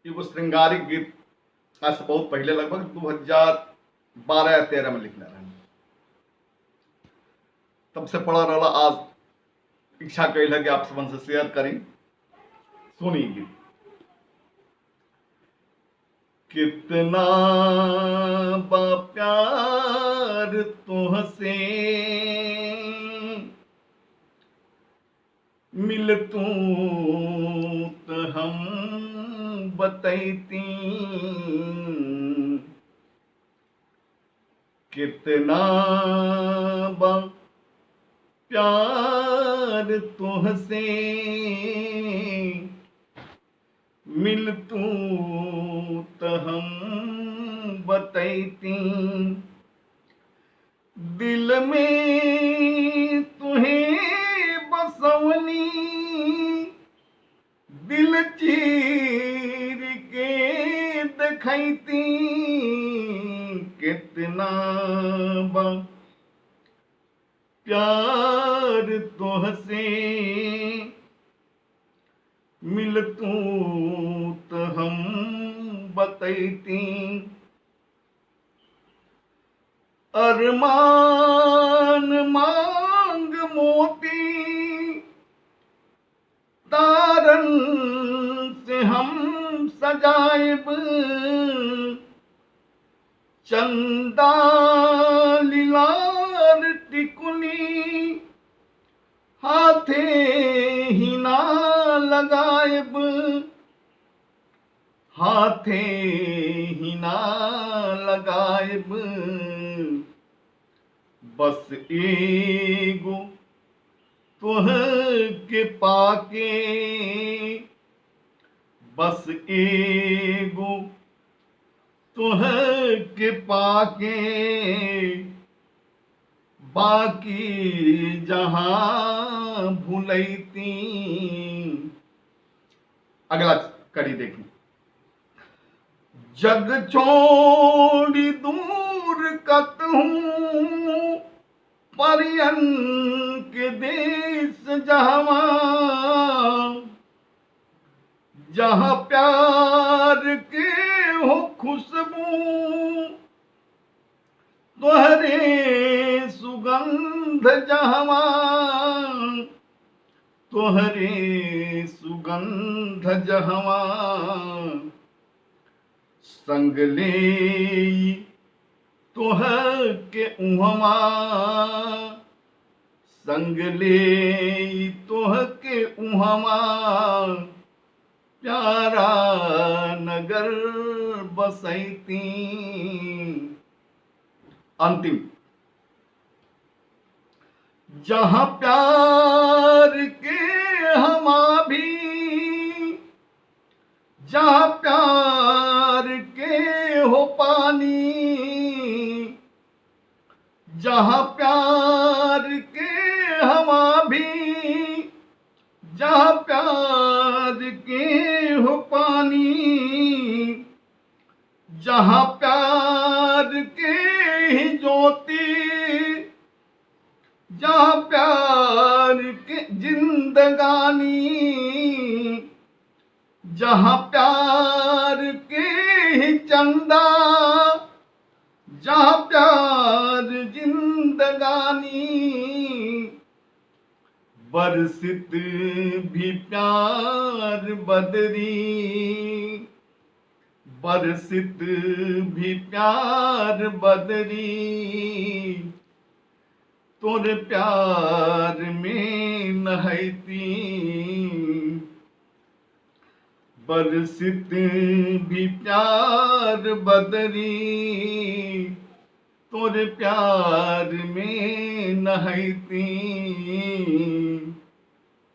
एगो श्रृंगारिक गीत आज से बहुत पहले लगभग 2012 या 13 में लिखने रहे। तब से पढ़ा रहा, आज इच्छा कैल है कि आप सबन से शेयर करी। सुनी गीत। कितना बा प्यार तुहसे मिल तू तो हम बतैती, कितना बा प्यार तुहसे मिल तू तो हम बतैती, दिल में तुहें बसवनी दिल चीर के दिखैती, कितना बा प्यार तुहसे मिल तू तो हम बतैती, अरमान मांग मोती तारन से हम सजाएब, चंदा लिलार टिकुली हाथे ही ना लगाएब, हाथे ही ना लगाएब, बस एगो तुह के पाके, बस एगो तुह के पाके, बाकी जहां भूलैती। अगला कड़ी देखी। जग छोड़ी दूर कतहूं परियन के देश जहां, जहां प्यार के हो खुशबू तोहरे सुगंध जहां, तोहरे सुगंध जहां, संग ले तोह के उहवा, संग ले तोह के उहवा, प्यारा नगर बसैती। अंतिम। जहां प्यार के हमा भी, जहां प्यार के हो पानी, जहां प्यार के हवा भी, जहां प्यार के हो पानी, जहां प्यार के ही ज्योति, जहां प्यार के जिंदगानी, जहां प्यार के ही चंदा, जहां प्यार जिंदगानी, बरसित भी प्यार बदरी, बरसित भी प्यार बदरी, तोरे प्यार में नहैती, बरसित भी प्यार बदरी, तोरे प्यार में नहैती।